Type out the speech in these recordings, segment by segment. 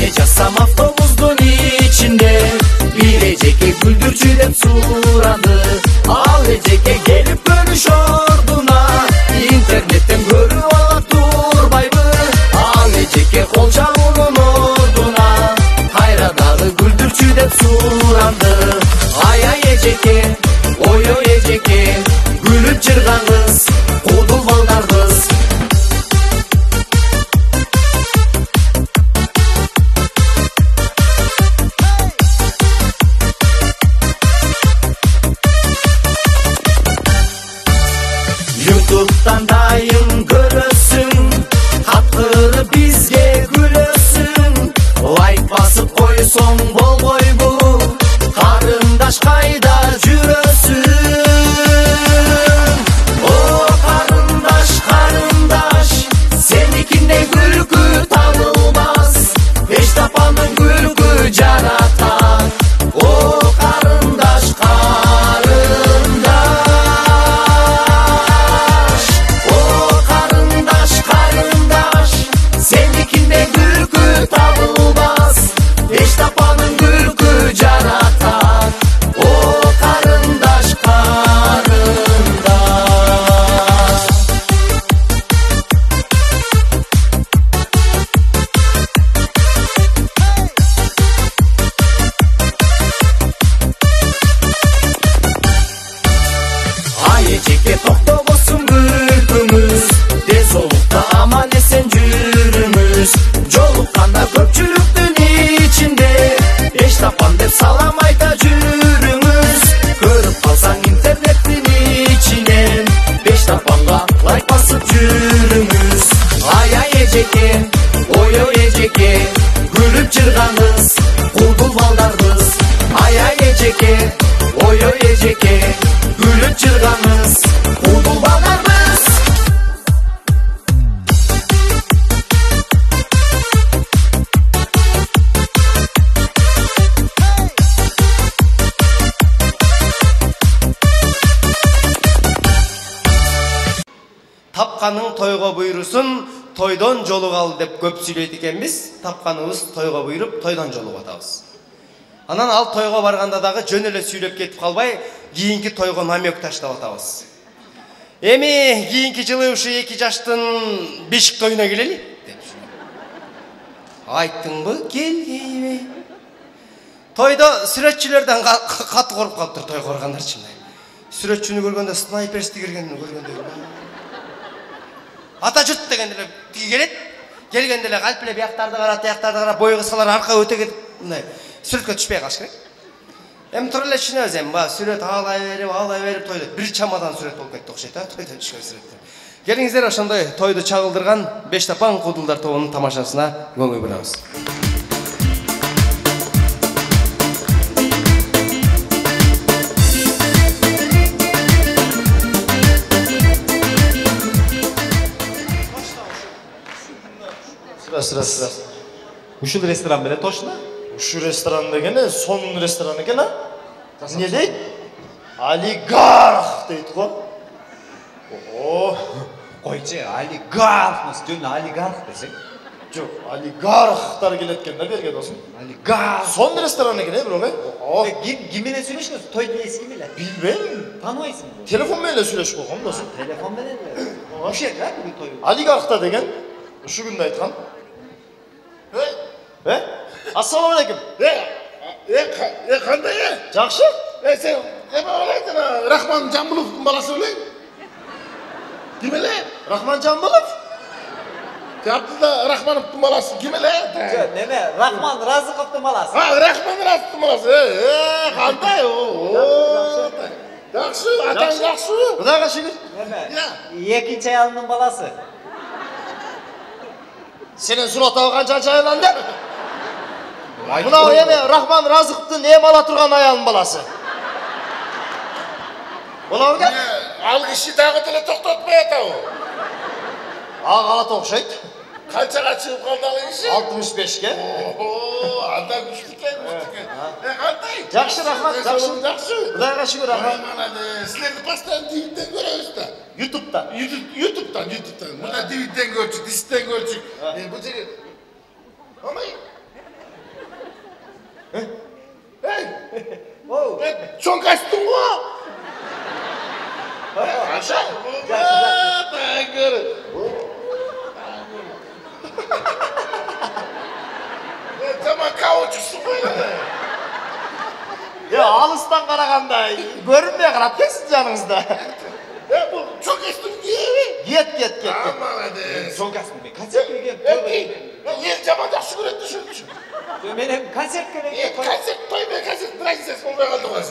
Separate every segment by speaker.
Speaker 1: Ne yazsam avtobüsün içinde, bir Eceke güldürçü dep suradı. Al Eceke gelip görüş orduna, internetten görüp ala turbaydı. Al Eceke kol çalının orduna, hayraдағы güldürçü dep surandı. Ay ay Eceke, oy oy Eceke, gülüp çırgan kız, kudul balдар kız. YouTube'dan dayım görürsün, hatları bizge gülürsün. Like basıp koysun bol boy bu, karındaş kayda jürösün. O karındaş karındaş, senikinde gülgü tanılmaz. Beş tapanın gülgü jaratan. O karındaş karındaş, o karındaş karındaş, senikinde gülgü tanılmaz. Beş tapanın gülgü jaratan. O karındaş karındaş. Ay Eceke tokta bolsun gülkümüz, tez olukta aman esen jürümüz. Jolukanda köpçülüktün içinde, beş tapan dep salam ayta jürümüz. Görüp kalsang internetin içinen, beş tapanга like basıp jürümüz. Ay ay Eceke, oy oy Eceke, gülüp çırgan kız, kudul balдар kız. Ay ay Eceke, oy oy Eceke, gülüp çırgan kız, kudul balдар kız.
Speaker 2: Тапқаның тойға бұйырысын, тойдан жолуға ал деп көп сүйлейді екенбіз. Тапқанымыз тойға бұйырып, тойдан жолуға атабыз. Анан ал тойға барғанда дағы жөн эле сүйлеп кетіп қалбай, кейінгі тойға намек таштап атабыз. Эми кейінгі жылы ушу 2 жаштын бешик тойына келели деп. Айттың бы, кел дейбей. Тойда сүрөтчүлөрдөн катты коруп калыптыр той коргандар чындай. Сүрөтчүнү көргөндө снайперсти киргенин көргөндө. Ата жұрт деген деле келет. Келген деле калп эле бияктарды карап, бой кысалар арка өтө кетип, мындай сүрөткө түшпөй калыш керек. Эми тура эле түшүнөбүз эми, сүрөт алай берип тойдо бир чамадан сүрөт болуп кетти окшойт, тойдо түшкөн сүрөттөр. Келиңиздер ошондой тойду чагылдырган беш тапан кудулдар тобунун тамашасына көңүл бурабыз.
Speaker 3: Sıra.
Speaker 4: Ушул ресторан беле точно?
Speaker 3: Şu restoran degene son restoran eкен, ha? Ne deydi? Олигарх deydi go. Oo.
Speaker 4: Койчу, олигарх, жөн олигарх десек.
Speaker 3: Жоқ, олигархтар келеткенде берге досым.
Speaker 4: Олигарх.
Speaker 3: Son restoran eкен, бирок,
Speaker 4: Ким менен сүйлөшөсүз? Тойдун ээси ким эле?
Speaker 3: Билбейм.
Speaker 4: Тааныбайсыңбы?
Speaker 3: Telefon менен сүйлөшүп койгом досым.
Speaker 4: Телефон менен эле. Ушет, бул той.
Speaker 3: Олигархта деген ушу күндө айткан. Assalamu alaikum.
Speaker 5: Qanday?
Speaker 3: Жақсы?
Speaker 5: Sen nima o'ylaysan? Rahmon Jambulovning bolasi o'ylay. Kim ele?
Speaker 3: Rahmon Jambolov?
Speaker 5: Abdulla Rahmonovning bolasi kim ele?
Speaker 4: Neme? Rahmon Raziqovning bolasi.
Speaker 5: Ha, Rahmon Raziqovning bolasi. Qanday? Yaxshi, atan yaxshi.
Speaker 3: Xudoga shukr.
Speaker 4: Neme? Экинчи аялынын баласы.
Speaker 3: Senin surat algan qancha aylandı? Muna ene Rahman Razıqovдун em ala turgan ayalın balası. Ola öyle?
Speaker 5: Al kişi dağı tele toxtatmay atağı.
Speaker 3: Ağala toqşaydı.
Speaker 5: Qanchaga chiqib qoldi kişi?
Speaker 3: 65'ge.
Speaker 5: Oo, anda güçlü ekan. Qanday?
Speaker 3: Yaxshi rahmat, yaxshi.
Speaker 5: Yaxshi.
Speaker 3: Xudoga shukr rahmat.
Speaker 5: Mana sizlarni pastdan TV'den ko'ramiz-da.
Speaker 3: YouTube'da.
Speaker 5: YouTube'dan. Bunda TV'den ko'rdik, Dis'ten ko'rdik. Bu yerga. Amay. Чоң костюм ғой. Аша. Тәңір. Жаман каучуксың ғой.
Speaker 3: Алыстан қарағанда көрінбей қарап келсін жаныңызда.
Speaker 5: Бұл чоң костюм кие.
Speaker 3: Кет.
Speaker 5: Молодец.
Speaker 4: Сол кәсіпке концерт келген.
Speaker 5: Ел жаман жақсы көреді жүрді.
Speaker 4: Мен hem konser kelegen.
Speaker 5: Концерт той мен концерт разницасы болмай қалды ғой.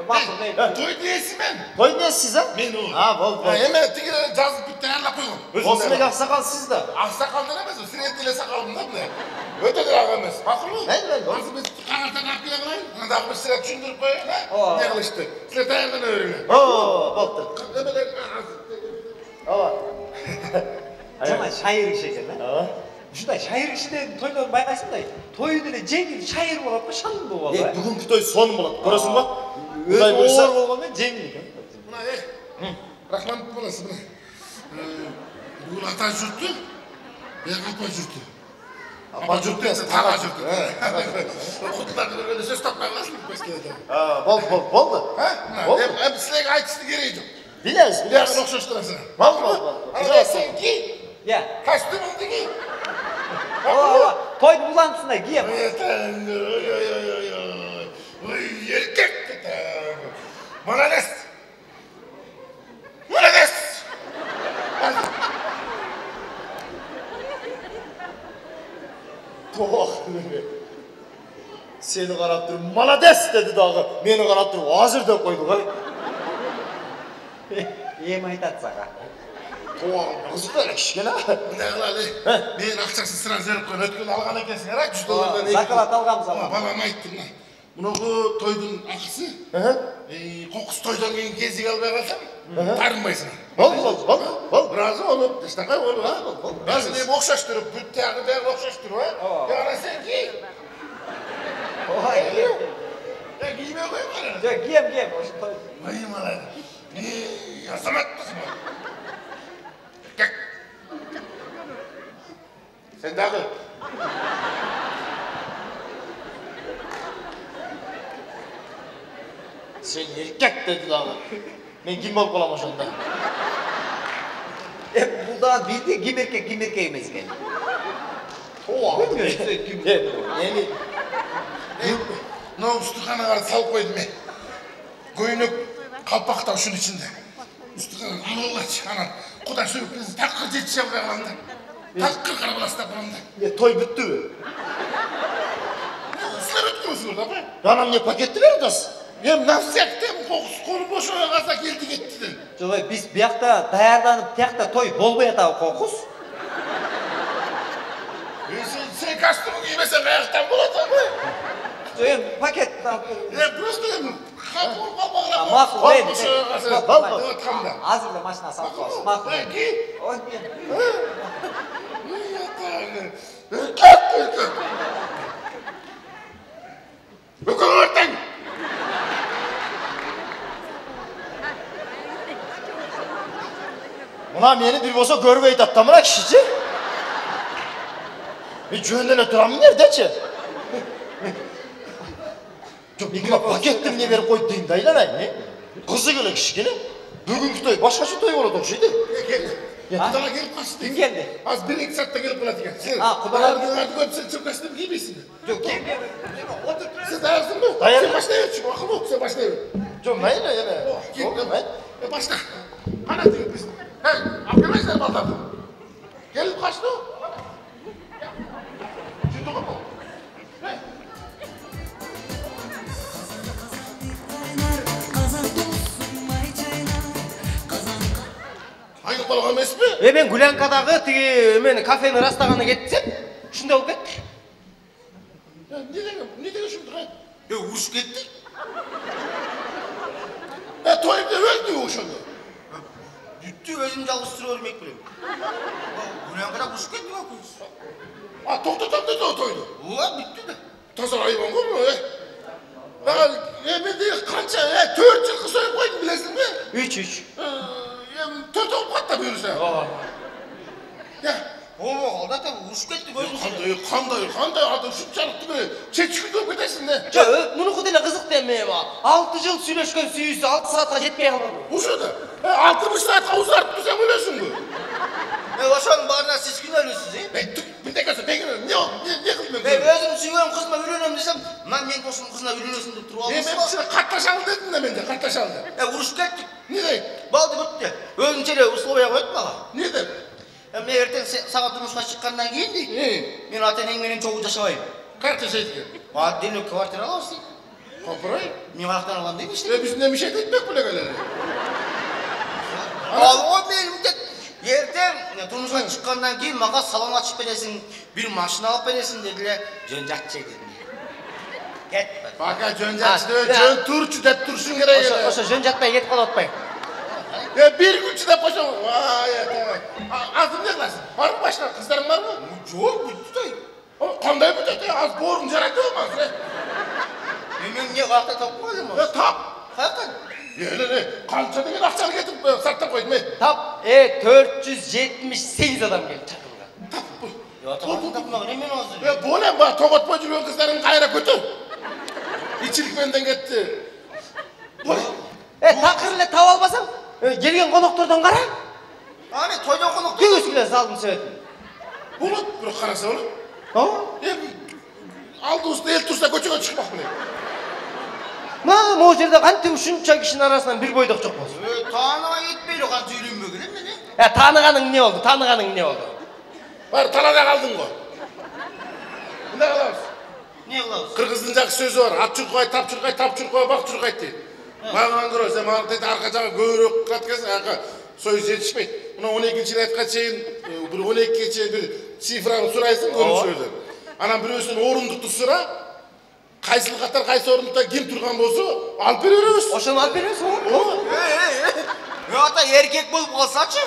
Speaker 4: Мақұл дейді.
Speaker 5: Той несі мен?
Speaker 3: Той не сіз, а?
Speaker 5: Мен ол.
Speaker 3: Болды.
Speaker 5: Еме тігілі жазып бітті әрлап қойғым.
Speaker 3: Осымен ақсақал сіз да.
Speaker 5: Ақсақалдан емес, среднелі сақалым да бұны. Өте де аға емес. Мақұл ғой? Осы біз қағаздан қап келе қылайын. Мындағы біз сірет түсіндіріп қойын, а? Не қылышты? Сілер таяғынан өріңе.
Speaker 3: Болды.
Speaker 4: Жаман шайыр іші екен, да? Шындай шайыр ішіден тойларын байқайсың да, той деле жеңіл шайыр болады ма, шаң болады ма?
Speaker 3: Бүгінгі той соны болады, көресің ба?
Speaker 4: Өзі оор болғанмен жеңіл екен.
Speaker 5: Мына, рахман боласы мына. Бұл ата жүртті, бәк апа жүртті.
Speaker 3: Апа жүртті,
Speaker 5: таға жүртті. Құтыларды көргенде сөз таппай қаласың.
Speaker 3: Болды.
Speaker 5: Әм сілегі айтысты керегі жоқ.
Speaker 3: Білесіз.
Speaker 5: Яғын оқшаштырасың.
Speaker 3: Болды.
Speaker 5: Сен ки, костюмыңды ки.
Speaker 4: Тойдың бұлантысында кием.
Speaker 5: Ой, еркек кетем. Молодец. Молодец.
Speaker 3: Seni қарап тұрып, молодец деді дағы. Мені қарап тұрып, азыр деп қойды ғой.
Speaker 4: Ем айтады саға.
Speaker 3: Қызық әлі кішкене.
Speaker 5: Мына қылалы, мен ақшасын сыра зөріп қойын, өткен алған екенсің, әрі $100.
Speaker 4: Закалат алғамыз ama.
Speaker 5: Балам айтты мына. Мұнағы тойдың ақысы, қоқыс тойдан кейін кезік албай қалсам, тарынбайсың.
Speaker 3: Болды.
Speaker 5: Разы олып, дыштақай олып, а? Разы деп оқшаш тұрып, бүт тағы бәрі оқшаш тұрып, а? Яғана сен ки. Киме қойым қара?
Speaker 4: Жоқ, кием, осы той.
Speaker 5: Ой, малады. Азаматтысың ба? Кәк. Сен дағы.
Speaker 3: Сен еркек деді дағы. Мен кім болып қалам ошонда?
Speaker 4: Бұлдан білді кемерке емес екен.
Speaker 5: Мынау үстіқанаға салып қойдым мен. Көйнек қалпақтау үшін ішінде. Үстіқанан алуылашы, анан құда сөйіппенсіз таққыр жетші алға қаламда. Таққыр қарабаластап қаламда.
Speaker 3: Той бүтті бі?
Speaker 5: Сілер өткенсіңдер да бай?
Speaker 3: Жанам не пакетті бердіңіз?
Speaker 5: Мен навсектем қоқыс қолы бошуға қалса келді кеттіден.
Speaker 4: Жоқ, біз бұяқта даярданып, тияқта той болбай атағы қоқыс.
Speaker 5: Сен костюмы кимесең аяқтан болады ғой.
Speaker 4: Жоқ, пакет
Speaker 5: Просто хат болып қалмағырақ
Speaker 4: мақұл,
Speaker 5: қол бошуға қалса.
Speaker 4: Азырлы машина салып қалсын. Мақұл.
Speaker 5: Ки?
Speaker 4: Ой, мен.
Speaker 5: Үлкен. Бүкін өртең.
Speaker 3: Мына мені бір болса көріп айтады да мына кішіше. Мен жөндене тұрамын нердече? Жоқ, мені пакеттім не беріп қойды дейін дайланайын, не? Қызы келе кішкене. Бүгінгі той, башқаша той болады оқшайды.
Speaker 5: Құдаға келіп қашты дейін.
Speaker 4: Кім келді?
Speaker 5: Аз бір-екі сәтті келіп қалады екен. Сен
Speaker 4: құдалар
Speaker 5: көп сен костюм кимейсің.
Speaker 4: Жоқ, кем.
Speaker 5: Сен даярсың ба?
Speaker 3: Даяр.
Speaker 5: Сен баштай өтші, мақыл бол, сен баштай өт.
Speaker 3: Жоқ, мәйін, еме.
Speaker 5: Башта. Қана тегіп біз. Апкемейсіңдер балдарды. Келіп қашты о. Жүрді ғой бұл. Айнып қалған емес пе?
Speaker 2: Мен Гулянкадағы тіге мен кафені растағаны кетсем, шында болып кетті.
Speaker 5: Не деген шымды қай? Ұрып кетті? Тойымда өлді ошында.
Speaker 3: Дүтті өзім жалғыз сүрі өрмек білем. Гулянкада ұрып кетті ма көз?
Speaker 5: Тоқтатам деді о тойды.
Speaker 3: Бүтті да.
Speaker 5: Тазар айбан ғой мұ, менде қанша, 4 жылқы сойып қойдым білесің бе?
Speaker 3: 3.
Speaker 5: 4 олып қатта бұйырса.
Speaker 3: Болма қалды ата ұрысып кеттік өзің.
Speaker 5: Қандай аты шүпшалықты бе? Шетшікілді өп кетесің не?
Speaker 2: Мұнықы деле қызық деме ма? 6 жыл сөйлешкен сүйісі 6 саатқа жетпей қалды.
Speaker 5: Ушыды. 6 саатқа ұзартып тұрсаң өлесің бе?
Speaker 3: Ошоның барына сіз күн өлесіз,
Speaker 5: Білдекесі, не қылды мен?
Speaker 3: Өзім сүйген қызыма үйленем десем, мен досым қызына үйленесің деп тұрып
Speaker 5: Мен сені қатташалды дедім де менде, қатташалды.
Speaker 3: Ұрысып кеттік.
Speaker 5: Не дейді?
Speaker 3: Балды бүтті. Өзінше условия қойды маған.
Speaker 5: Не деп?
Speaker 3: Мен ертең сағат жұмысқа шыққаннан кейін дейді. Мен ата-енеңменен чогуу жашабайм.
Speaker 5: Қайда жашайды екен?
Speaker 3: Отдельный квартира алабыз дейді.
Speaker 5: Қапырай?
Speaker 3: Мен қаяқтан алам дейді işte.
Speaker 5: Біз не мешет етпек біле келеді?
Speaker 3: О менің дед. Ертең тұрмысқа шыққаннан кейін маған салон ашып бересің, бір машина алып бересің деділер. Жөн жақсы дедім. Кет.
Speaker 5: Бака жөн жақсы жөн тұршы деп тұршың керек еді.
Speaker 2: Ошо жөн жатпай кетіп қалып отпай.
Speaker 5: Bir gün çide koşam. Vay ya. Azım ne kılarsın? Var mı başka? Kızların var mı? Yok, bütütay. Kanday bütütay. Az borun jarak olmaz.
Speaker 3: Men ne kalkta tap koydum mu?
Speaker 5: Tap.
Speaker 3: Hakikaten.
Speaker 5: Ne? Kança деген ақшаны кетіп сақтап қойдым ей.
Speaker 2: Tap 478 адам келді шақырымға.
Speaker 5: Tap bu.
Speaker 3: Атаман тапмаған немен азыр?
Speaker 5: Болем ба тоғытпай жүрген қыздарын қайра көтер. İçilikменден кетті.
Speaker 2: Тақырлы тап албасаң, келген қонақтардан қара.
Speaker 3: Ане тойда қонақ.
Speaker 2: Көгескілер салдым сөйтіп.
Speaker 5: Болады, бір қараса болады. Алды ұсты ел тұрса көшеге шықпақ міне.
Speaker 2: Ол жерде қанты үшінші кішінің арасынан бір бойдақ жоқ болсын.
Speaker 3: Таныға етпейлі қанты үйленбе керек мені?
Speaker 2: Танығаның не oldu? Танығаның не oldu?
Speaker 5: Бар, талада қалдың ғой. Мында қаламыз.
Speaker 3: Не қылауыз?
Speaker 5: Қырғыздың жақсы сөзі бар. Ат чұрқай, тап чұрқай, тап чұрқай, бақ чұрқай дейді. Маған көрі, сен маған дейді арқа жағы көрек қатқасын, арқа сөз жетішпейді. Мұна 12-ші айтқа чейін, бір 12-ге чейін бір цифраны сұрайсың, көріп сөзі. Анан біреусін орындықты сұра, қайсыл қатар қайсы орындықта кем тұрған болса, алып бере береміз.
Speaker 2: Ошаны алып береміз ғой?
Speaker 3: Ата еркек болып қалсачы?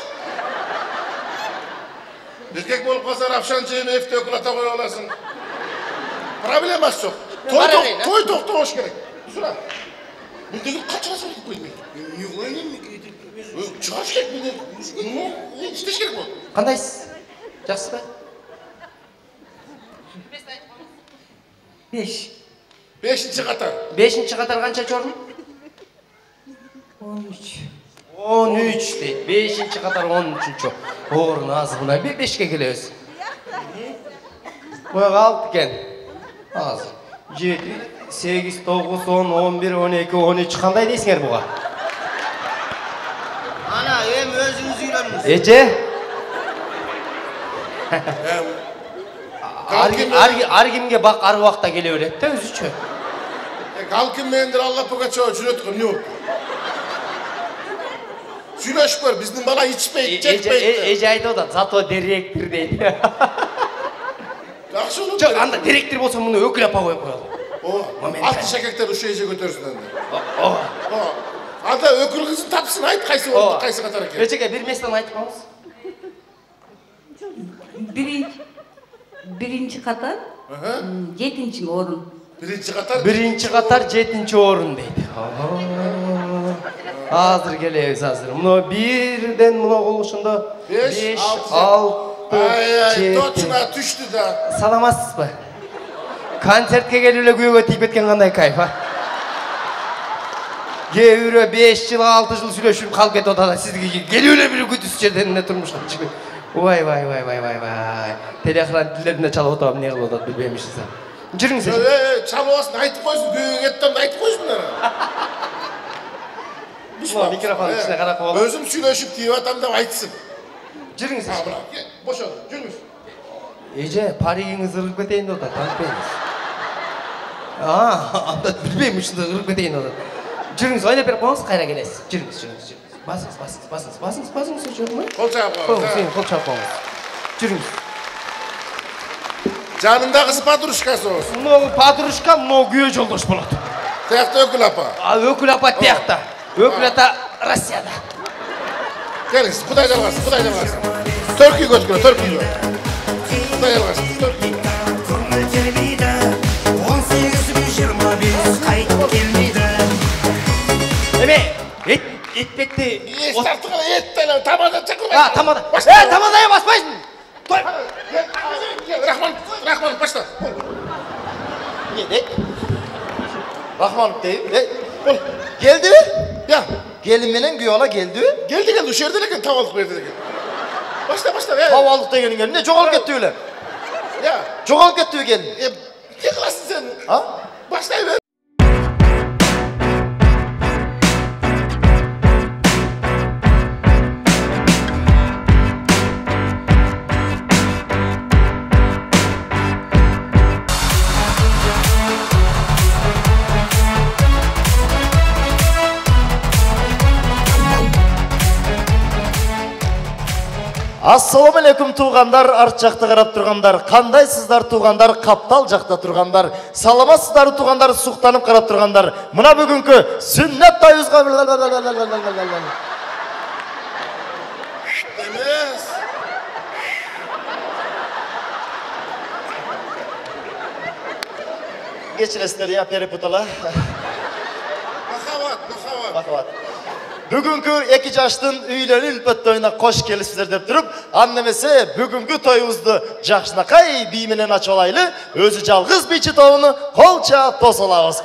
Speaker 5: Еркек болып қалса Равшан Жемеевті өкілата қоя аласың. Проблемасы жоқ. Той тоқты ош керек. Сұра. Мен деген қачыға сөйлеп қойдым мен.
Speaker 3: Не қойын мен?
Speaker 5: Шығаш керек мен. Істеш керек бол.
Speaker 2: Қандайсыз? Жақсы ба? 5.
Speaker 5: 5-ші қатар.
Speaker 2: 5-ші қатар қанша орын? 13. 13 дейді. 5-ші қатар 13-ші орын азы бұна. 5-ке келеміз. Бұяға алды екен. Азы. 7, 8, 9, 10, 11, 12, 13 қандай дейсіңер бұға?
Speaker 3: Ана, өзіңіз үйленіңіз.
Speaker 2: Ece? Аргимге бақ ары уақытта келе береді де өзі чө.
Speaker 5: Қалкин мендер Алла Пугачева жүреді ғой, не ол? Сөйлешіп көр, біздің бала içпейді, жетпейді.
Speaker 2: Ece айтып отады, зато директор дейді.
Speaker 5: Жақсы олып
Speaker 2: Жоқ, анда директор болса мұны өкіл апа қойып қояды.
Speaker 5: Алты шәкектер үш еже көтерсін анда. Анда өкіл қызын тапсын, айт қайсы орынды, қайсы қатар екен.
Speaker 2: Ечеге бір местен айтып қалыңыз.
Speaker 6: Birinci қатар, 7-ші орын.
Speaker 5: Birinci қатар?
Speaker 2: Birinci қатар, 7-ші орын дейді. Азыр келеміз, азыр. Мұны бірден мұны қолышында 5, 6, 7.
Speaker 5: Точно түшті да.
Speaker 2: Саламатсыз ба? Концертке келулі күйеуге тиіп кеткен қандай кайф, а? Кейбірі 5 жыл, 6 жыл сөйлешіп қалып кетіп отады. Сізге келулі бір күтіс жерден не тұрмышқа түшпей. Вай. Телеэкран тілерінде чалып отабым, не қылып отады, білбеймішсіз. Жүріңіз.
Speaker 5: Чалып осын, айтып қойсын, күйеуге кеттімді айтып қойсын.
Speaker 2: Микрофонның ішіне қарап қойып.
Speaker 5: Өзім сөйлешіп тиіп атам деп айтсын.
Speaker 2: Жүріңіз.
Speaker 5: Бошал, жүріңіз.
Speaker 2: Еже, паригіңіз ұрып кетейін ода, танытпейіңіз. Анда білбеймішсіз, ұрып кетейін ода. Жүріңіз, ойлап беріп қоңыз, қайра келесіз. Жүріңіз. Басыңыз, жүріңіз.
Speaker 5: Қол шағып қоңыз.
Speaker 2: Қол шағып қоңыз. Жүріңіз.
Speaker 5: Жанындағысы подружкасы осы.
Speaker 2: Мұны подружка, мұны күйе жолдаш болады.
Speaker 5: Таяқты өкіл апа.
Speaker 2: Өкіл апа таяқта. Өкіл ата Россияда.
Speaker 5: Келіңіз, Құдай жалғасын. Түркі көткілі, Түркі. Құдай жалғасын, Түркі.
Speaker 1: Көрметермейді 18-25 қайтып келмейді.
Speaker 2: Еме, етпетті...
Speaker 5: Ес тартығына ет тайлау, тамада чақырмайды.
Speaker 2: Тамада. Тамадайы баспайсың.
Speaker 5: Той. Рахман, başla.
Speaker 3: Ne de? Rahmanlık değil. Geldi.
Speaker 5: Ya,
Speaker 3: Gelin menen güyola geldi.
Speaker 5: geldi, düşerdi lekin tavalık verdi lekin. Başla.
Speaker 3: Havallık degenin gelin. Ne çoğalıp gitti öyle.
Speaker 5: Ya,
Speaker 3: Çoğalıp gitti gelin.
Speaker 5: ne kılasın sen?
Speaker 3: Ha?
Speaker 5: Başlayıver.
Speaker 3: Assalamu alaikum tuğanдар, арт жақта қарап тұрғандар. Қандайсыздар туғандар, қаптал жақта тұрғандар. Саламатсыздар туғандар, суқтанып қарап тұрғандар. Мына бүгінгі сүннет тойымызға
Speaker 5: Emez.
Speaker 3: Geçiresler ya periputala.
Speaker 5: Makavat.
Speaker 3: Бүгінгі екі жаштың үйлері үлпет тойына қош келісіздер деп тұрып, аннемесе бүгінгі тойымызды жақшынақай бейменен ач олайлы, өзі жалғыз бейчі тойыны қолча тосалауыз.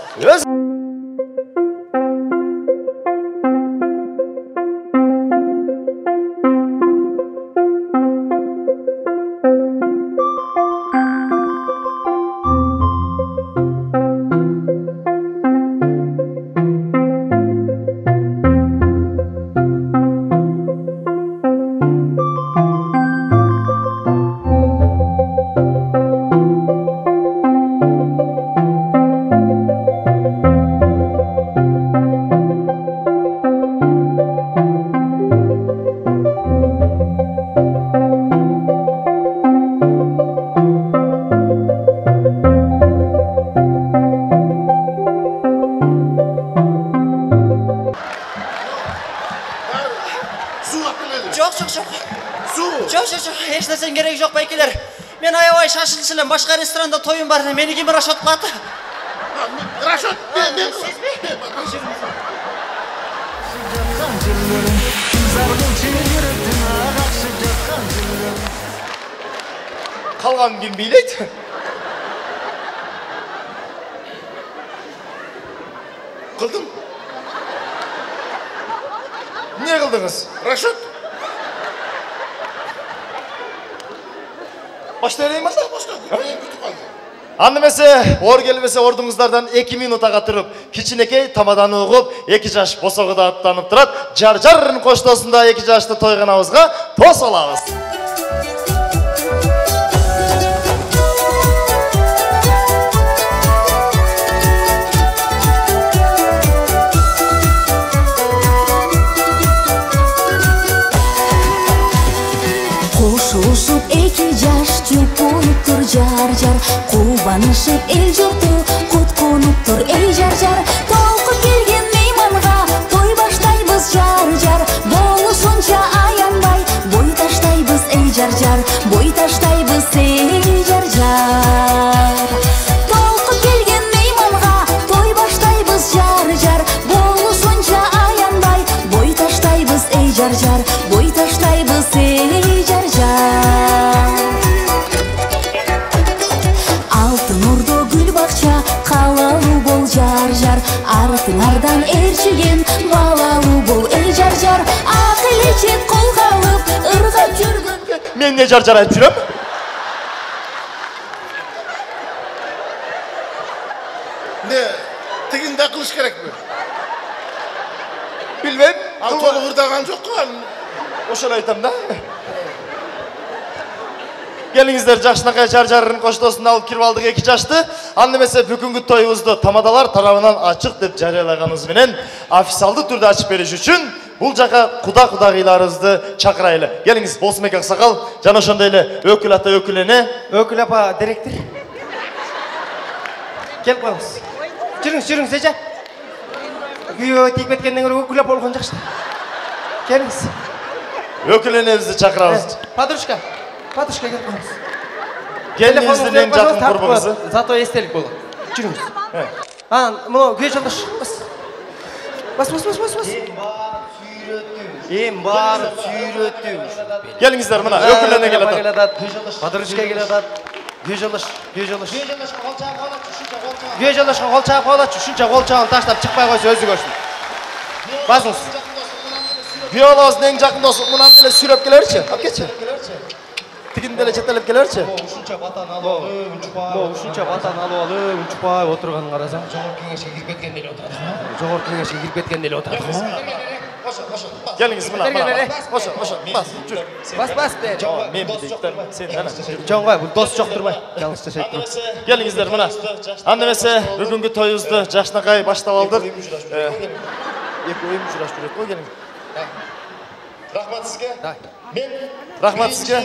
Speaker 2: Жоқ, еш нәрсен керек жоқ байкелер. Мен аябай шашылшылым, башқа ресторанда тойым бар, мені кім Рашот қылады?
Speaker 5: Рашот, мен.
Speaker 3: Қалған кім билейді?
Speaker 5: Қылдым.
Speaker 3: Не қылдыңыз?
Speaker 5: Рашот.
Speaker 3: Başlayayım mı?
Speaker 5: Başla.
Speaker 3: Annemese, or gelmese ordunuzlardan 2 minutaga turib, kiçinekey tamadan oğup, 2 jaş bosoğuda atlanıp turat, jar-jarın koştosunda 2 jaşты toyganabızga tos alabız.
Speaker 7: Koşuşup 2 jaş çöpünüp tur jar-jar, Кубанышып эл жұрты құт қонып тұр ей жар-жар. Толқып келген мейманға той баштайбыз жар-жар. Болушынша аянбай бой таштайбыз ей жар-жар, бой таштайбыз ей жар-жар. Толқып келген мейманға той баштайбыз жар-жар. Болушынша аянбай бой таштайбыз ей жар-жар, бой таштайбыз ей жар-жар. Қалалу бол жар-жар, артыңардан ершіген балалу бол ей жар-жар. Ақыл ечет қолға алып, ырғап жүргін.
Speaker 3: Мен не jar-jar айтып жүрем?
Speaker 5: Ne? Tiginde kılıç gerek mi?
Speaker 3: Bilmem.
Speaker 5: Al tolu hırdagan çok kal.
Speaker 3: Oşan aytam da. Gelingizler жақшынақай jar-jarын koştosunda alıp kirip aldık 2 jaşты. Annemese бүгүнкү toyubuzdu tamadalar tarabынан açık dep жарыялаганыбыз менен официалдуу түрдө ачып бериш үчүн бул жака куда-кудагыйларыбызды чакырайлы. Келиңиз, Болсынбек Аксакал, жана ошондой эле өкүл ата өкүлене.
Speaker 2: Өкүл апа директор. Келип коюңуз. Жүрүңүз, эже. Күйөө тийип кеткенден көрө өкүл апа болгон жакшы. Келиңиз.
Speaker 3: Өкүленебизди чакырабыз.
Speaker 2: Подружка келіп қоңыз.
Speaker 3: Келіңізден жақын құрбыңызы.
Speaker 2: Зато естелік болу. Жүріңіз. Мұны көй жолдаш. Бас. Ем барып сүйрөтүү.
Speaker 3: Келиңиздер мына өкүлүнө келет.
Speaker 2: Подырышка келет. Гөжөлөш. Гөжөлөшкө кол чаап калачы, ушунча кол чабын таштап чыкпай койсо өзү көрсүн. Басыңыз.
Speaker 3: Биолоздун эң жакын досу мынаны деле сүрөп келерчи? Алып кетчи. Тигин деле жетелеп келерчи?
Speaker 2: Ушунча батан алып, ушунча батан алып, унчукпай отурганын карасаң, жогорку кеңешке кирип кеткен деле отурат. Жогорку кеңешке кирип кеткен деле отурат.
Speaker 3: Келиңиз мына. Ошо, бас, жүр.
Speaker 2: Бас бер.
Speaker 3: Мен биликтер, сен ана.
Speaker 2: Жоңгой, бул дос жок турбай. Жалгыз жашайт туруп.
Speaker 3: Келиңиздер мына. Анда эмесе бүгүнкү тоюбузду жакшынакай баштап алдык. Эки оюн жураш жүрөт го келиңиз. Рахмат сизге.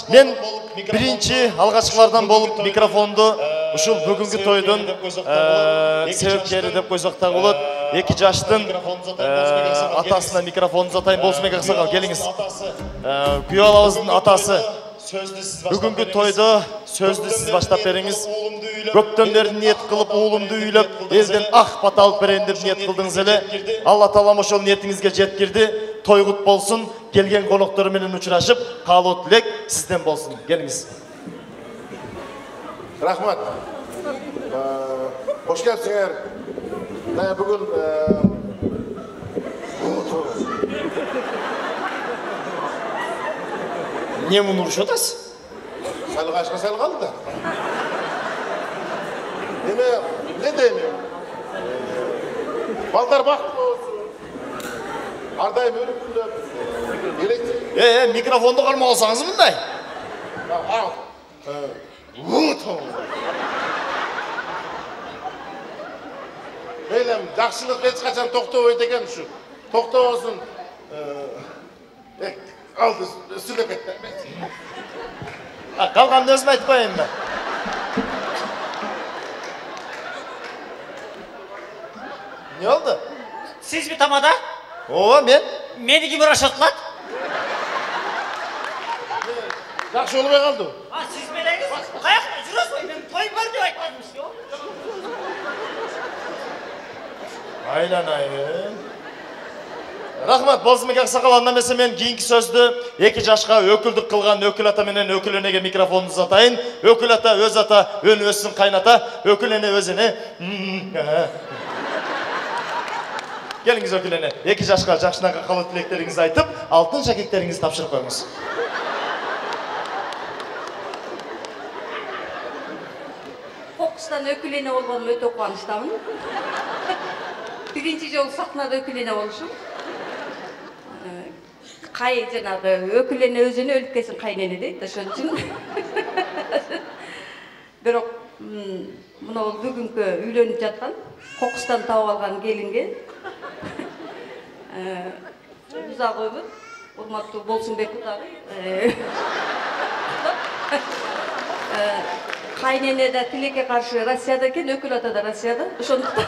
Speaker 3: Мен биринчи алгачкылардан болуп микрофонду ушул бүгүнкү тойдун себепкери деп койсок да болот. 2 жаштын атасына микрофон узатайын болсун аксакал, келиңиз. Күйөөбүздүн атасы бүгүнкү тойдо сөздү сиз баштап бериңиз. Көптөн бери ниет кылып, уулумду үйлөп, элден ак бата алып берейин деп ниет кылдыңыз эле. Алла таалам ошол ниетиңизге жеткирди. Той кут болсун, келген коноктор менен учурашып, каалоо тилек сизден болсун. Келиңиз.
Speaker 5: Рахмат. Хош келипсиңер. Мына бүгүн
Speaker 3: Не муну урушуп атасыз?
Speaker 5: салгашка салгалы да. Эме дейм? Балдар бактылуу болсун. Ар дайым өрүкүлөп.
Speaker 3: Микрофонду кармабасаңыз мындай.
Speaker 5: Мейлем, жакшылык эч качан токтобойт экен ушу. Токтобосун. Алды, сүйлөп кетти.
Speaker 3: Калганды өзүм айтып коеюн да. Не oldu?
Speaker 4: Siz mi tamada?
Speaker 3: Ооба, мен.
Speaker 4: Meni kim uğraşatlat?
Speaker 5: Жакшы болбой калды.
Speaker 4: Siz meleğiniz kayakta жүрөсүз? Ben toy var деп айтпадым сизге.
Speaker 3: Айланайын. Рахмат, болсун аксакал, анда эмесе мен кийинки сөздү 2 жашка өкүлдүк кылган өкүл ата менен өкүл энеге микрофонду узатайын. Өкүл ата өз ата, өн өссүн кайната, өкүл эне өз эне. Келиңиз өкүл эне, 2 жашка жакшынакай каалоо тилектериңизди айтып, алтын шакектериңизди тапшырып коюңуз.
Speaker 6: Кокустан өкүл эне болгонум өтө кубанычтамын. Биринчи жолу сахнада өкүл эне болушум. Кай жанагы өкүл эне өзүнө өлүп кетсин кайнене дейт, ошон үчүн. Бирок мына бүгүнкү үйлөнүп жаткан, кокустан таап алган келинге узак өмүр, урматтуу Болсунбек Кутары. Кайнене да тилекке каршы Россияда экен, өкүл ата да Россияда. Ошондуктан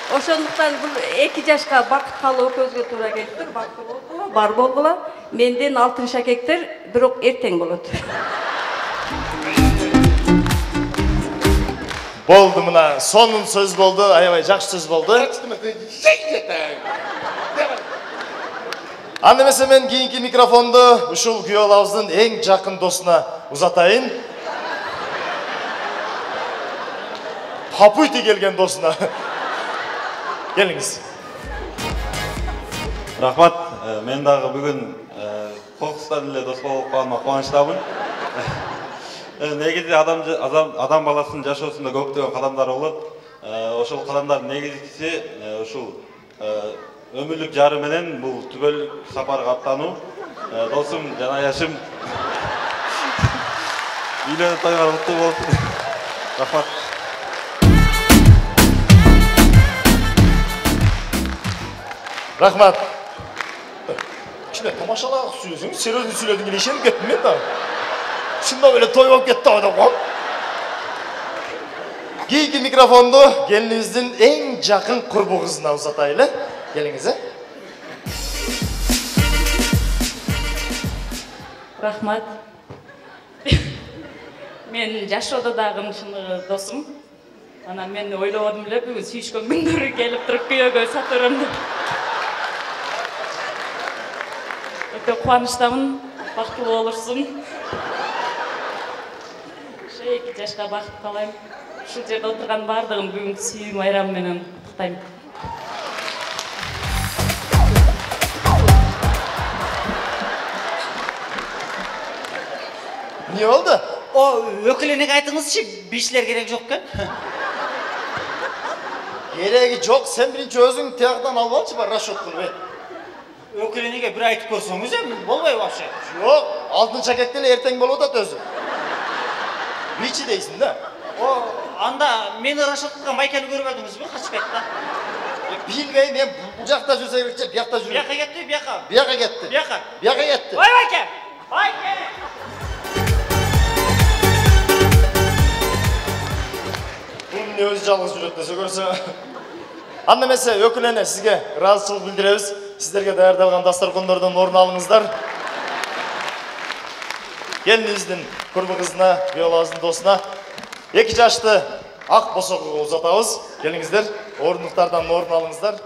Speaker 6: Ошондуктан бул 2 жашка бакыт калуу көзгө туура келиптир. Бакыт болгула, бар болгула. Менден алтын шакектер бирок эртең болот.
Speaker 3: Болду мына, сонун сөз болду, аябай жакшы сөз болду. Анда эмесе мен кийинки микрофонду ушул күйөөбүздүн эң жакын досуна узатайын. Папуйти келген досуна. Келиңиз.
Speaker 8: Рахмат, мен дагы бүгүн кокустан эле дос болуп калганыма кубанычтамын. Негизи адам баласынын жашоосунда көптөгөн кадамдар болот. Ошол кадамдардын негизгиси ушул өмүрлүк жары менен бул түгөл сапарга аттануу. Досум жана жашым үйлөнүп тойгон уктуу болсун. Рахмат.
Speaker 3: Рахмат. Кичине тамашалап сүйлөсөң, сен өзүң сүйлөдүң эле ишенип кеттим мен да. Шында эле той болуп кетти да го. Кийинки микрофонду келинибиздин эң жакын курбу кызына узатайлы. Келиңиз.
Speaker 9: Рахмат. Мен жашоодо дагы ушундай досум.
Speaker 6: Анан мен ойлободум эле бүгүн сүйүшкөн күндөрү келип туруп күйөөгө сатып берем деп. Өтө кубанычтамын. Бактылуу болурсуң. 2 жашка бакыт каалайм. Ушул жерде отурган бардыгын бүгүнкү сүйүү майрамы менен куттайм.
Speaker 3: Не болду?
Speaker 4: О, өкүлүнүгө айтыңызчы, бишилер керек жок экен.
Speaker 3: Кереги жок, сен биринчи өзүң тиягдан алып алчы, бар расчет кылбай.
Speaker 4: Өкүлүнүгө бир айтып көрсөңүз эми болбойбу вообще.
Speaker 3: Жок, алтынчы акек деле эртең болуп атат өзү. Бичи дейсиң да?
Speaker 4: О, анда мени расчет кылган байкени көрбөдүңүзбү? Качып кетти.
Speaker 3: Билбейм, мен бул жакта жүрсө керекчи, биякта жүрөм.
Speaker 4: Бияка кетти, бияка.
Speaker 3: Бияка кетти.
Speaker 4: Бияка.
Speaker 3: Бияка кетти.
Speaker 4: Ой, байке! Байке!
Speaker 3: Бул эмне өзү жалгыз жүрөт десе көрсө. Анда эмесе өкүл эне сизге ыраазычылык билдиребиз. Сиздерге даярдалган дастаркондордон орун алыңыздар. Келинибиздин курбу кызына, биолабыздын досуна 2 жашты ак босогуга узатабыз. Келиңиздер, орындуктардан орун алыңыздар.